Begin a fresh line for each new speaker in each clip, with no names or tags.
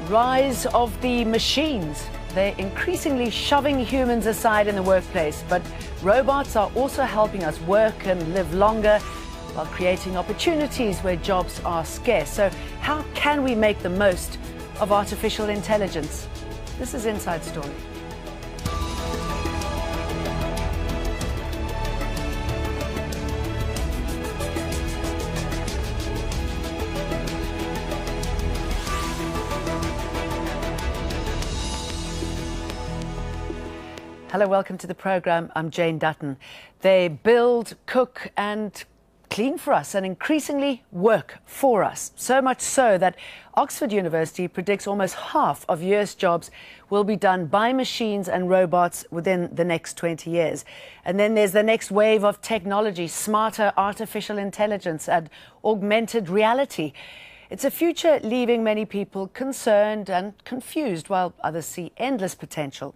Rise of the machines. They're increasingly shoving humans aside in the workplace, but robots are also helping us work and live longer while creating opportunities where jobs are scarce. So how can we make the most of artificial intelligence? This is Inside Story. Hello, welcome to the programme. I'm Jane Dutton. They build, cook and clean for us and increasingly work for us. So much so that Oxford University predicts almost half of US jobs will be done by machines and robots within the next 20 years. And then there's the next wave of technology, smarter artificial intelligence and augmented reality. It's a future leaving many people concerned and confused, while others see endless potential.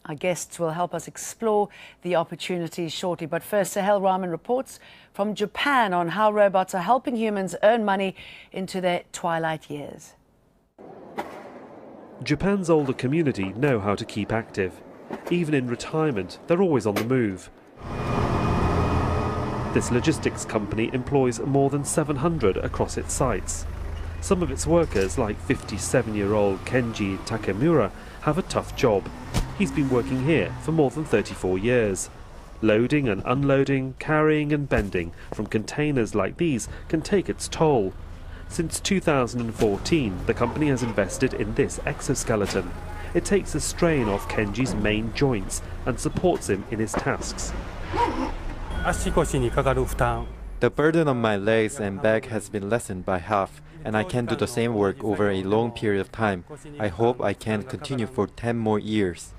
Our guests will help us explore the opportunities shortly. But first, Sahel Rahman reports from Japan on how robots are helping humans earn money into their twilight years.
Japan's older community know how to keep active. Even in retirement, they're always on the move. This logistics company employs more than 700 across its sites. Some of its workers, like 57-year-old Kenji Takemura, have a tough job. He's been working here for more than 34 years. Loading and unloading, carrying and bending from containers like these can take its toll. Since 2014, the company has invested in this exoskeleton. It takes the strain off Kenji's main joints and supports him in his tasks.
The burden on my legs and back has been lessened by half, and I can do the same work over a long period of time. I hope I can continue for 10 more years.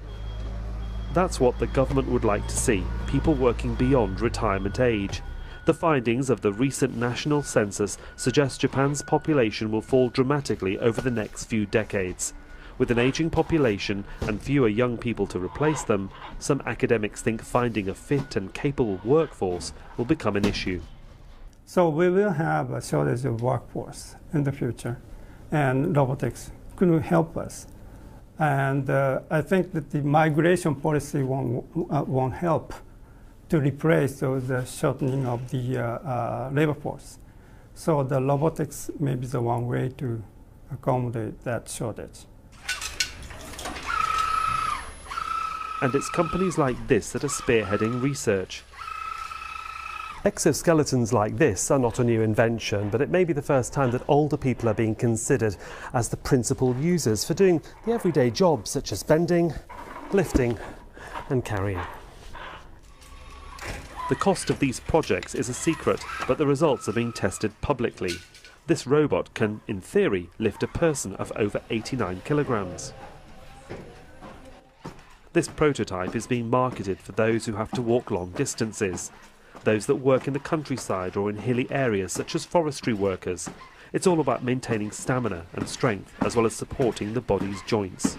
That's what the government would like to see, people working beyond retirement age. The findings of the recent national census suggest Japan's population will fall dramatically over the next few decades. With an aging population and fewer young people to replace them, some academics think finding a fit and capable workforce will become an issue.
So we will have a shortage of workforce in the future, and robotics could help us. And I think that the migration policy won't help to replace the shortening of the labor force. So the robotics may be the one way to accommodate that shortage.
And it's companies like this that are spearheading research. Exoskeletons like this are not a new invention, but it may be the first time that older people are being considered as the principal users for doing the everyday jobs such as bending, lifting and carrying. The cost of these projects is a secret, but the results are being tested publicly. This robot can, in theory, lift a person of over 89 kilograms. This prototype is being marketed for those who have to walk long distances. Those that work in the countryside or in hilly areas such as forestry workers. It's all about maintaining stamina and strength as well as supporting the body's joints.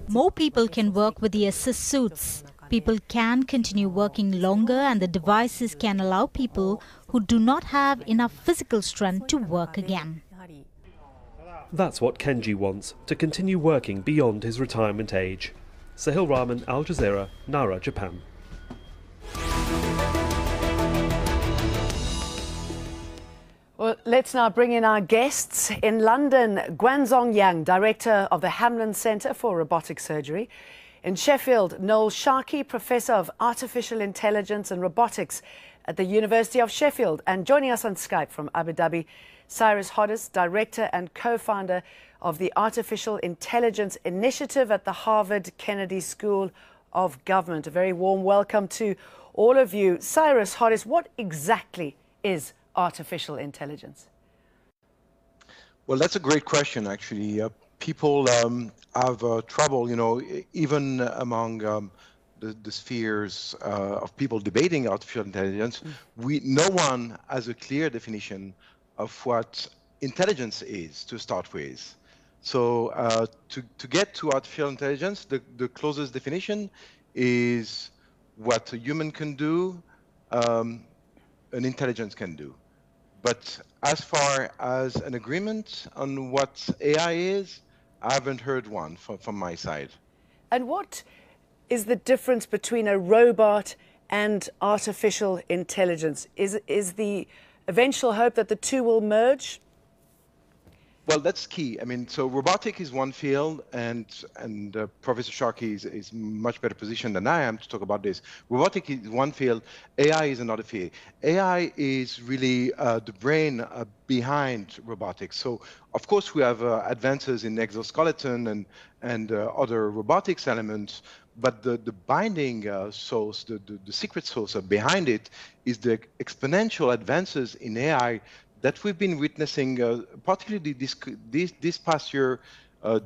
More people can work with the assist suits. People can continue working longer, and the devices can allow people who do not have enough physical strength to work again.
That's what Kenji wants, to continue working beyond his retirement age. Sahil Rahman, Al Jazeera, Nara, Japan.
Well, let's now bring in our guests. In London, Guang-Zhong, Director of the Hamlyn Centre for Robotic Surgery. In Sheffield, Noel Sharkey, Professor of Artificial Intelligence and Robotics at the University of Sheffield. And joining us on Skype from Abu Dhabi, Cyrus Hodes, Director and Co-founder of the Artificial Intelligence Initiative at the Harvard Kennedy School of Government. A very warm welcome to all of you. Cyrus Hodes, what exactly is artificial intelligence?
Well, that's a great question, actually. People have trouble, even among the spheres of people debating artificial intelligence. No one has a clear definition of what intelligence is to start with. So to get to artificial intelligence, the closest definition is what a human can do, an intelligence can do. But as far as an agreement on what AI is, I haven't heard one from my side.
And what is the difference between a robot and artificial intelligence? Is the eventual hope that the two will merge?
Well, that's key. I mean, so robotic is one field, and Professor Sharkey is much better positioned than I am to talk about this. Robotic is one field, AI is another field. AI is really the brain behind robotics. So, of course, we have advances in exoskeleton and other robotics elements, but the binding source, the secret source behind it is the exponential advances in AI that we've been witnessing, particularly this past year.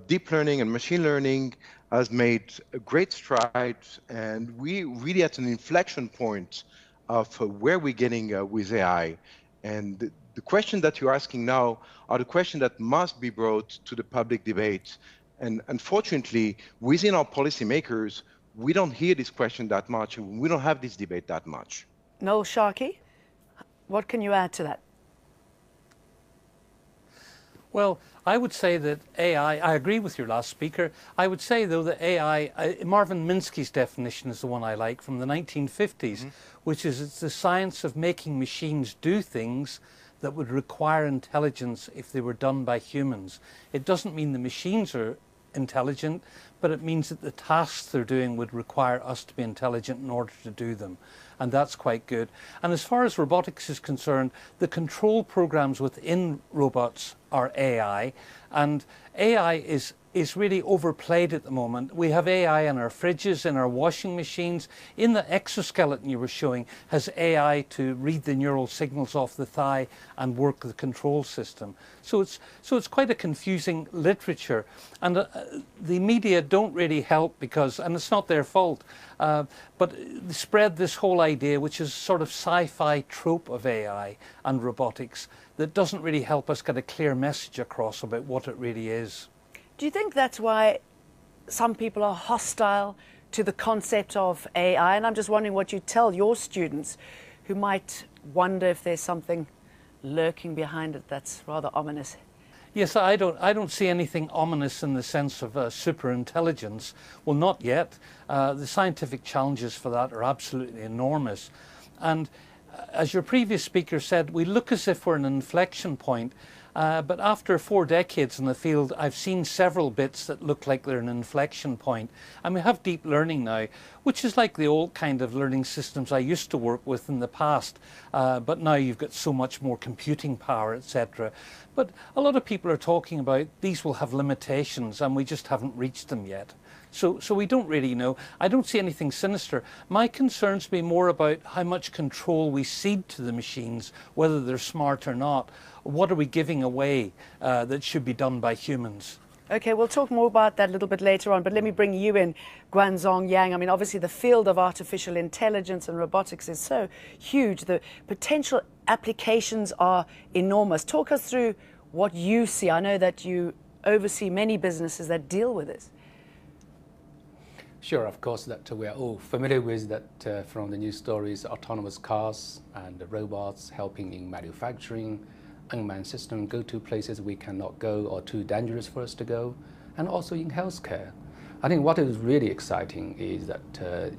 Deep learning and machine learning has made a great stride, and we really at an inflection point of where we're getting with AI. And the question that you're asking now are the questions that must be brought to the public debate. And unfortunately, within our policymakers, we don't hear this question that much. We don't have this debate that much.
Noel Sharkey, what can you add to that?
Well, I would say that AI, I agree with your last speaker. I would say, though, that AI, Marvin Minsky's definition is the one I like from the 1950s, which is it's the science of making machines do things that would require intelligence if they were done by humans. It doesn't mean the machines are intelligent, but it means that the tasks they're doing would require us to be intelligent in order to do them. And that's quite good. And as far as robotics is concerned, the control programs within robots are AI, and AI is really overplayed at the moment. We have AI in our fridges, in our washing machines. In the exoskeleton you were showing has AI to read the neural signals off the thigh and work the control system. So it's quite a confusing literature, and the media don't really help because, and it's not their fault, but they spread this whole idea, which is sort of sci-fi trope of AI and robotics, that doesn't really help us get a clear message across about what it really is.
Do you think that's why some people are hostile to the concept of AI? And I'm just wondering what you tell your students who might wonder if there's something lurking behind it that's rather ominous.
Yes, I don't see anything ominous in the sense of super intelligence. Well, not yet. The scientific challenges for that are absolutely enormous. And as your previous speaker said, we look as if we're an inflection point. But after 4 decades in the field, I've seen several bits that look like they're an inflection point. And we have deep learning now, which is like the old kind of learning systems I used to work with in the past. But now you've got so much more computing power, etc. But a lot of people are talking about these will have limitations and we just haven't reached them yet. So we don't really know. I don't see anything sinister. My concerns be more about how much control we cede to the machines, whether they're smart or not. What are we giving away that should be done by humans?
Okay, we'll talk more about that a little bit later on, but let me bring you in, Guang-Zhong. I mean, obviously the field of artificial intelligence and robotics is so huge. The potential applications are enormous. Talk us through what you see. I know that you oversee many businesses that deal with this.
Sure, of course, that we are all familiar with that from the news stories, autonomous cars and the robots helping in manufacturing, unmanned system go to places we cannot go or too dangerous for us to go, and also in healthcare. I think what is really exciting is that,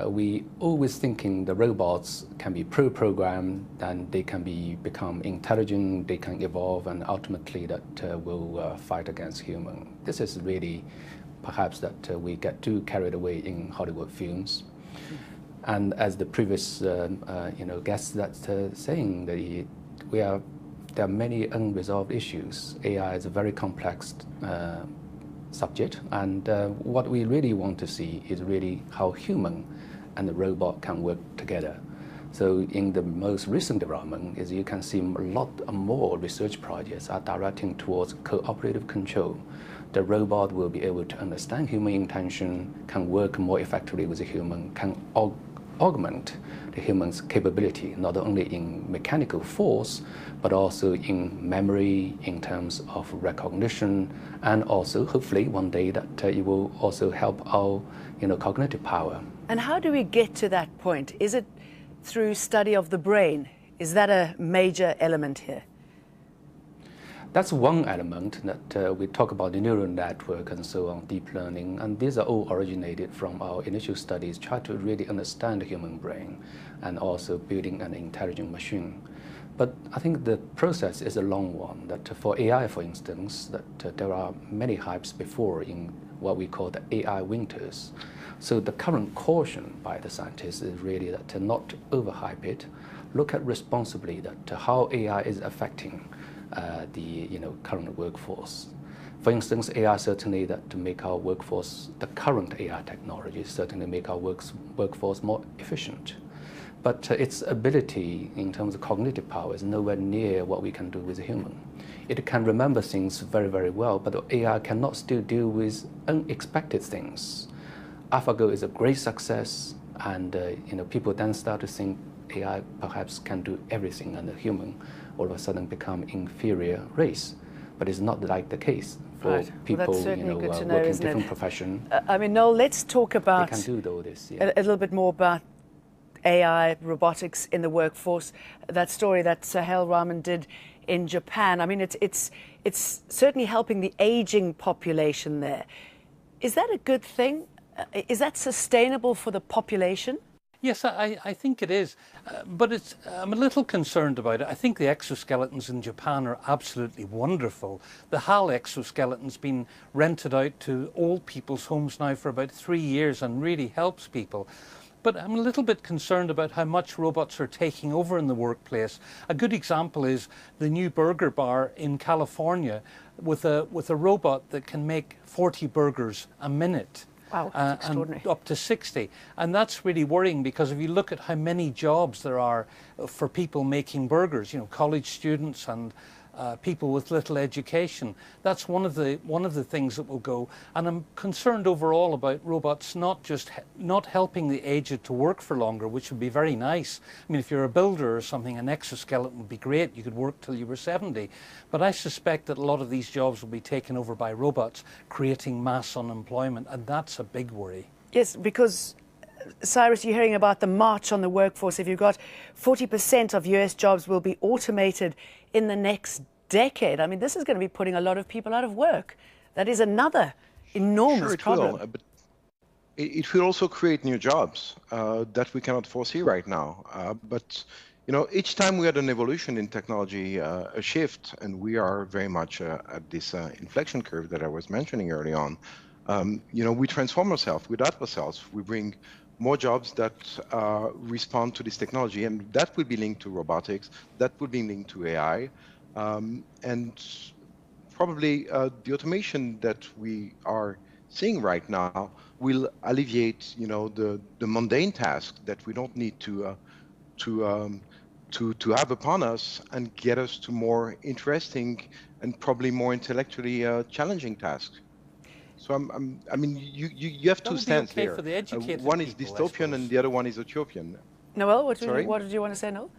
we always thinking the robots can be pre-programmed and they can become intelligent, they can evolve, and ultimately that will fight against human. This is really perhaps that we get too carried away in Hollywood films. And as the previous guests that's saying, there are many unresolved issues. AI is a very complex subject, and what we really want to see is really how human and the robot can work together. So in the most recent development, as you can see, a lot more research projects are directing towards cooperative control. The robot will be able to understand human intention, can work more effectively with the human, can augment the human's capability, not only in mechanical force, but also in memory, in terms of recognition, and also hopefully one day that it will also help our cognitive power.
And how do we get to that point? Is it through study of the brain? Is that a major element here?
That's one element that we talk about the neural network and so on, deep learning, and these are all originated from our initial studies, try to really understand the human brain and also building an intelligent machine. But I think the process is a long one, that for AI, for instance, that there are many hypes before in what we call the AI winters. So the current caution by the scientists is really that to not overhype it, look at responsibly that how AI is affecting the current workforce. For instance, AI certainly that to make our workforce, the current AI technology certainly make our workforce more efficient. But its ability in terms of cognitive power is nowhere near what we can do with a human. It can remember things very, very well, but the AI cannot still deal with unexpected things. AlphaGo is a great success, and people then start to think AI perhaps can do everything, and the human all of a sudden become inferior race. But it's not like the case for people working in different professions.
I mean, Noel, let's talk about
they can do all this,
a little bit more about AI, robotics in the workforce. That story that Sahel Rahman did in Japan. I mean, it's certainly helping the aging population there. Is that a good thing? Is that sustainable for the population?
Yes, I think it is, but I'm a little concerned about it. I think the exoskeletons in Japan are absolutely wonderful. The HAL exosskeleton's been rented out to old people's homes now for about 3 years and really helps people. But I'm a little bit concerned about how much robots are taking over in the workplace. A good example is the new burger bar in California with a robot that can make 40 burgers a minute.
Wow, that's extraordinary.
And up to 60. And that's really worrying, because if you look at how many jobs there are for people making burgers, college students and people with little education, that's one of the things that will go. And I'm concerned overall about robots not helping the aged to work for longer, which would be very nice. I mean, if you're a builder or something, an exoskeleton would be great. You could work till you were 70. But I suspect that a lot of these jobs will be taken over by robots, creating mass unemployment, and that's a big worry.
Yes, because Cyrus, you're hearing about the march on the workforce. If you've got 40% of US jobs will be automated in the next decade, I mean, this is going to be putting a lot of people out of work. That is another enormous problem.
Will, but it will also create new jobs that we cannot foresee right now. But each time we had an evolution in technology, a shift, and we are very much at this inflection curve that I was mentioning early on. We transform ourselves, we adapt ourselves, we bring more jobs that respond to this technology, and that will be linked to robotics, that will be linked to AI, and probably the automation that we are seeing right now will alleviate, the mundane tasks that we don't need to have upon us, and get us to more interesting and probably more intellectually challenging tasks. So I mean, you have two stands here. One is dystopian and the other one is utopian.
Noel, what did you want to say, Noel?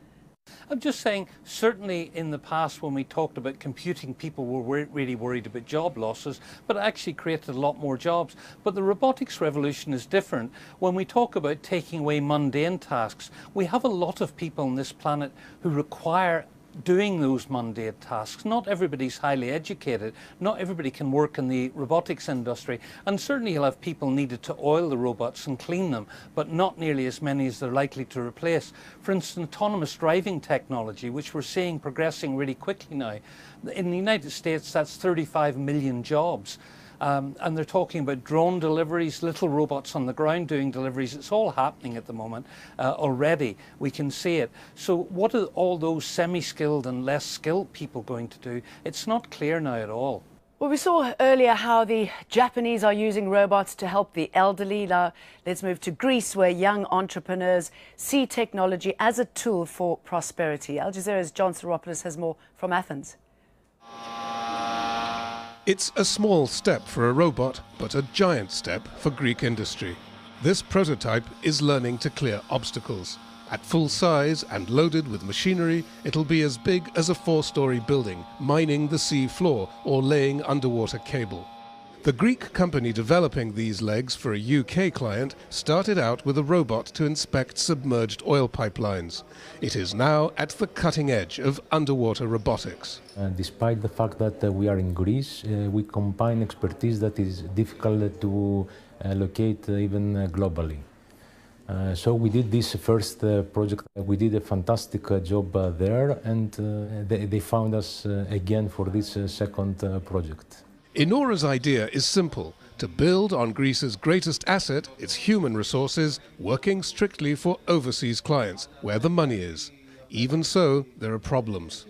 I'm just saying, certainly in the past when we talked about computing, people were really worried about job losses, but it actually created a lot more jobs. But the robotics revolution is different. When we talk about taking away mundane tasks, we have a lot of people on this planet who require doing those mundane tasks. Not everybody's highly educated, not everybody can work in the robotics industry, and certainly you'll have people needed to oil the robots and clean them, but not nearly as many as they're likely to replace. For instance, autonomous driving technology, which we're seeing progressing really quickly now. In the United States, that's 35 million jobs. And they're talking about drone deliveries, little robots on the ground doing deliveries. It's all happening at the moment already. We can see it. So what are all those semi-skilled and less skilled people going to do? It's not clear now at all.
Well, we saw earlier how the Japanese are using robots to help the elderly. Now, let's move to Greece, where young entrepreneurs see technology as a tool for prosperity. Al Jazeera's John Saropoulos has more from Athens.
It's a small step for a robot, but a giant step for Greek industry. This prototype is learning to clear obstacles. At full size and loaded with machinery, it'll be as big as a 4-story building, mining the sea floor or laying underwater cable. The Greek company developing these legs for a UK client started out with a robot to inspect submerged oil pipelines. It is now at the cutting edge of underwater robotics.
Despite the fact that we are in Greece, we combine expertise that is difficult to locate even globally. So we did this first project. We did a fantastic job there, and they found us again for this second project.
Enora's idea is simple: to build on Greece's greatest asset, its human resources, working strictly for overseas clients, where the money is. Even so, there are problems.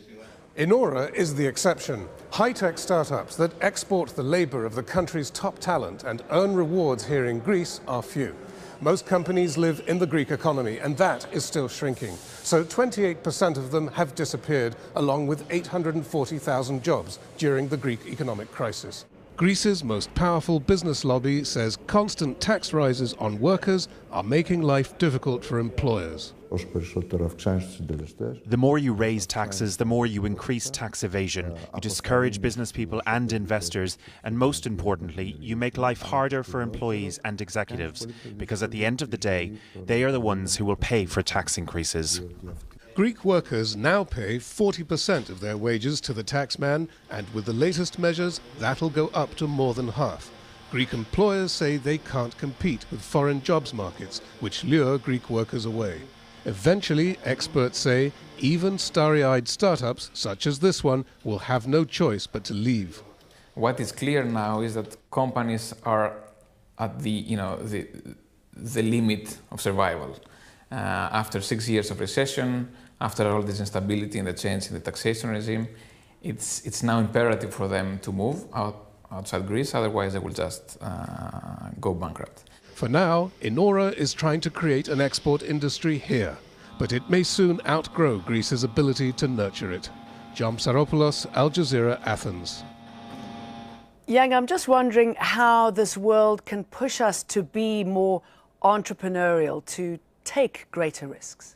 Enora is the exception. High-tech startups that export the labor of the country's top talent and earn rewards here in Greece are few. Most companies live in the Greek economy, and that is still shrinking. So 28% of them have disappeared, along with 840,000 jobs during the Greek economic crisis. Greece's most powerful business lobby says constant tax rises on workers are making life difficult for employers.
The more you raise taxes, the more you increase tax evasion. You discourage business people and investors, and most importantly, you make life harder for employees and executives, because at the end of the day, they are the ones who will pay for tax increases.
Greek workers now pay 40% of their wages to the taxman, and with the latest measures, that'll go up to more than half. Greek employers say they can't compete with foreign jobs markets, which lure Greek workers away. Eventually, experts say, even starry-eyed startups, such as this one, will have no choice but to leave.
What is clear now is that companies are at the limit of survival. After 6 years of recession, after all this instability and the change in the taxation regime, it's now imperative for them to move outside Greece, otherwise they will just go bankrupt.
For now, Enora is trying to create an export industry here, but it may soon outgrow Greece's ability to nurture it. John Psaropoulos, Al Jazeera, Athens.
Yang, I'm just wondering how this world can push us to be more entrepreneurial, to take greater risks.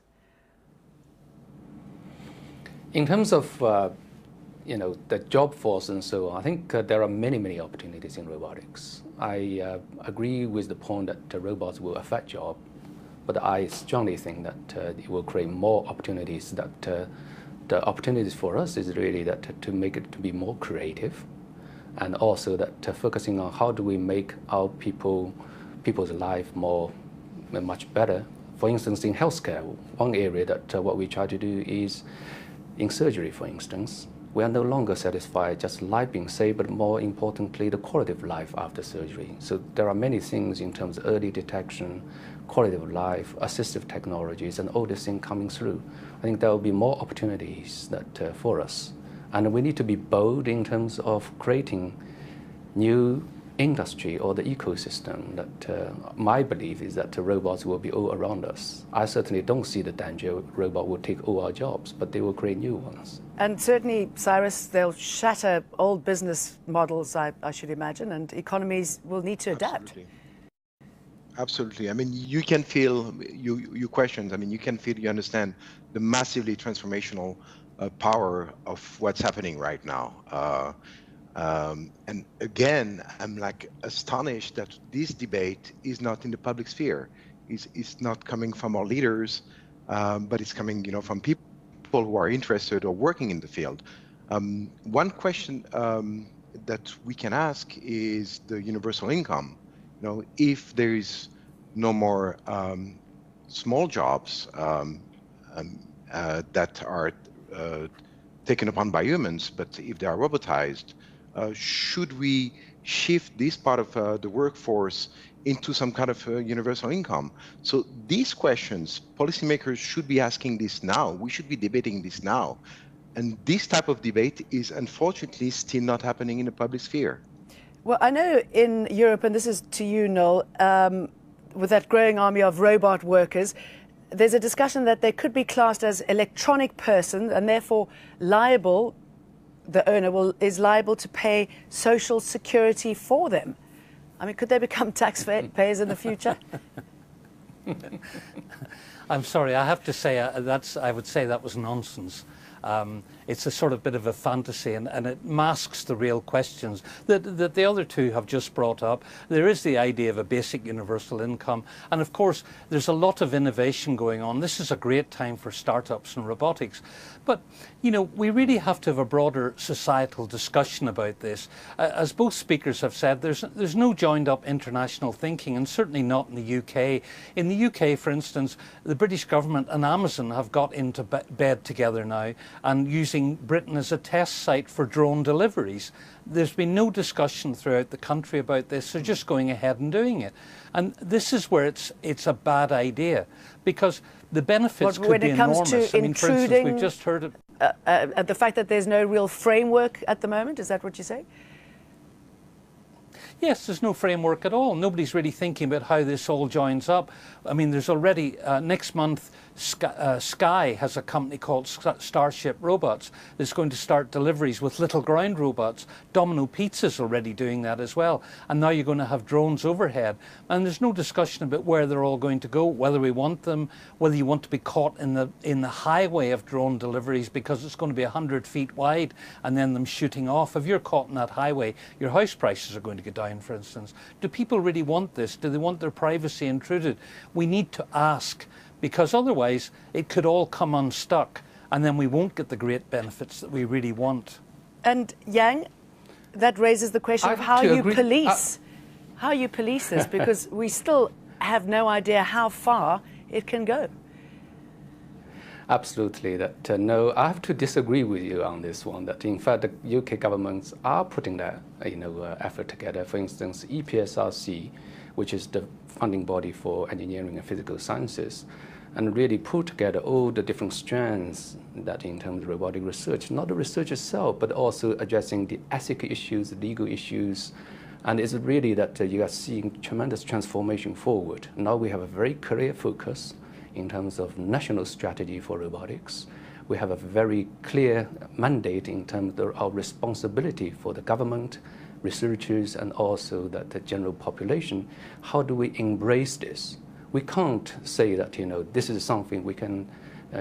In terms of the job force and so on, I think there are many opportunities in robotics. I agree with the point that robots will affect jobs, but I strongly think that it will create more opportunities. That the opportunities for us is really that to make it to be more creative, and also that focusing on how do we make our people's life much better. For instance, in healthcare, one area that what we try to do is in surgery, for instance. We are no longer satisfied just life being saved, but more importantly, the quality of life after surgery. So there are many things in terms of early detection, quality of life, assistive technologies, and all these things coming through. I think there will be more opportunities that for us. And we need to be bold in terms of creating new industry or the ecosystem. That my belief is that the robots will be all around us. I certainly don't see the danger robot will take all our jobs, but they will create new ones.
And certainly, Cyrus, they'll shatter old business models, I should imagine, and economies will need to adapt.
Absolutely. I mean, you can feel, you questioned, I mean, you can feel, you understand the massively transformational power of what's happening right now. And again, I'm like astonished that this debate is not in the public sphere. It's not coming from our leaders, but it's coming, from people who are interested or working in the field. One question that we can ask is the universal income. If there is no more small jobs that are taken upon by humans, but if they are robotized, should we shift this part of the workforce into some kind of universal income? So these questions, policymakers should be asking this now. We should be debating this now. And this type of debate is unfortunately still not happening in the public sphere.
Well, I know in Europe, and this is to you, Noel, with that growing army of robot workers, there's a discussion that they could be classed as electronic persons and therefore liable. The owner is liable to pay social security for them. I mean, could they become taxpayers in the future? I'm
sorry, I have to say I would say that was nonsense. it's a sort of bit of a fantasy, and it masks the real questions that the other two have just brought up. There is the idea of a basic universal income, and of course there's a lot of innovation going on. This is a great time for startups in robotics. But, you know, we really have to have a broader societal discussion about this. As both speakers have said, there's no joined up international thinking, and certainly not in the UK. In the UK, for instance, the British government and Amazon have got into bed together now and using Britain as a test site for drone deliveries. There's been no discussion throughout the country about this. They're just going ahead and doing it. And this is where it's a bad idea, because the benefits could be enormous. I mean, for instance, we've just heard it.
The fact that there's no real framework at the moment, is that what you say?
Yes, there's no framework at all. Nobody's really thinking about how this all joins up. I mean, there's already, next month, Sky has a company called Starship Robots that's going to start deliveries with little ground robots. Domino Pizza's already doing that as well. And now you're going to have drones overhead. And there's no discussion about where they're all going to go, whether we want them, whether you want to be caught in the highway of drone deliveries because it's going to be 100 feet wide and then them shooting off. If you're caught in that highway, your house prices are going to go down, for instance. Do people really want this? Do they want their privacy intruded? We need to ask, because otherwise it could all come unstuck and then we won't get the great benefits that we really want.
And Yang, that raises the question of how you police this, because we still have no idea how far it can go.
Absolutely. No, I have to disagree with you on this one. That in fact the UK governments are putting that effort together. For instance, EPSRC, which is the funding body for engineering and physical sciences, and really put together all the different strands that in terms of robotic research, not the research itself, but also addressing the ethical issues, the legal issues. And it's really that you are seeing tremendous transformation forward. Now we have a very clear focus in terms of national strategy for robotics. We have a very clear mandate in terms of our responsibility for the government, researchers, and also the general population. How do we embrace this? We can't say that this is something we can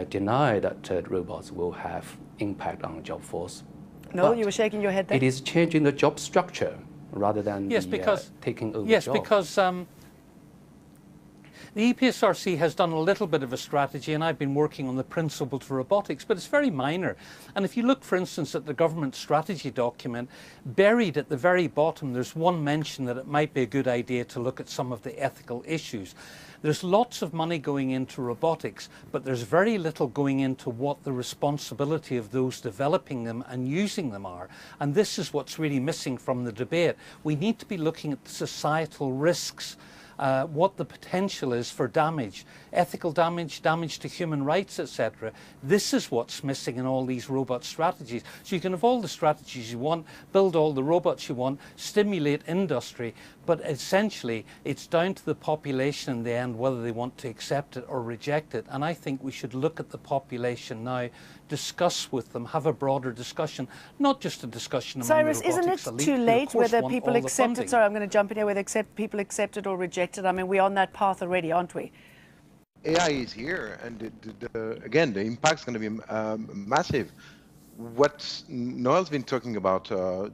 deny that robots will have impact on the job force.
No, you were shaking your head there.
It is changing the job structure rather than taking over jobs.
Yes, because the EPSRC has done a little bit of a strategy, and I've been working on the principle to robotics, but it's very minor. And if you look, for instance, at the government strategy document, buried at the very bottom, there's one mention that it might be a good idea to look at some of the ethical issues. There's lots of money going into robotics, but there's very little going into what the responsibility of those developing them and using them are. And this is what's really missing from the debate. We need to be looking at the societal risks, what the potential is for damage, ethical damage, damage to human rights, etc. This is what's missing in all these robot strategies. So you can have all the strategies you want, build all the robots you want, stimulate industry, but essentially it's down to the population in the end whether they want to accept it or reject it. And I think we should look at the population now, discuss with them, have a broader discussion, not just a discussion among
Cyrus,
the robotics
isn't it
elite,
too late whether people accept it? Sorry, I'm going to jump in here, whether people accept it or reject it. I mean, we're on that path already, aren't we?
AI is here, and again, the impact's going to be massive. What Noel's been talking about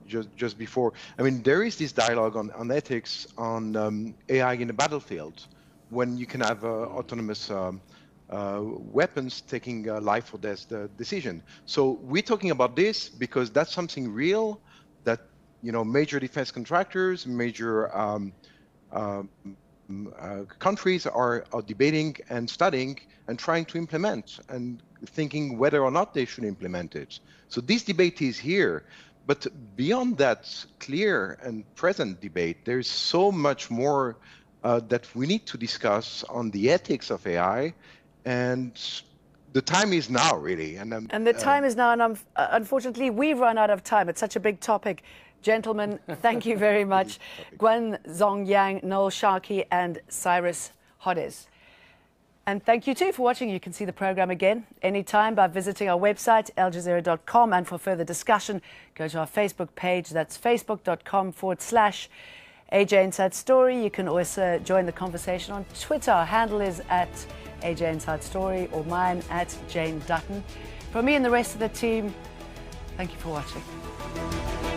just before, I mean, there is this dialogue on ethics on AI in the battlefield, when you can have autonomous weapons taking life or death decision. So we're talking about this because that's something real that major defense contractors, major countries are debating and studying and trying to implement and thinking whether or not they should implement it. So this debate is here. But beyond that clear and present debate, there's so much more that we need to discuss on the ethics of AI. And the time is now, really. And
the time is now, and unfortunately, we've run out of time. It's such a big topic. Gentlemen, thank you very much. Guang-Zhong Yang, Noel Sharkey, and Cyrus Hodes. And thank you too for watching. You can see the program again anytime by visiting our website, aljazeera.com. And for further discussion, go to our Facebook page. That's facebook.com/AJ Inside Story. You can also join the conversation on Twitter. Our handle is @AJ Inside Story, or mine @Jane Dutton. From me and the rest of the team, Thank you for watching.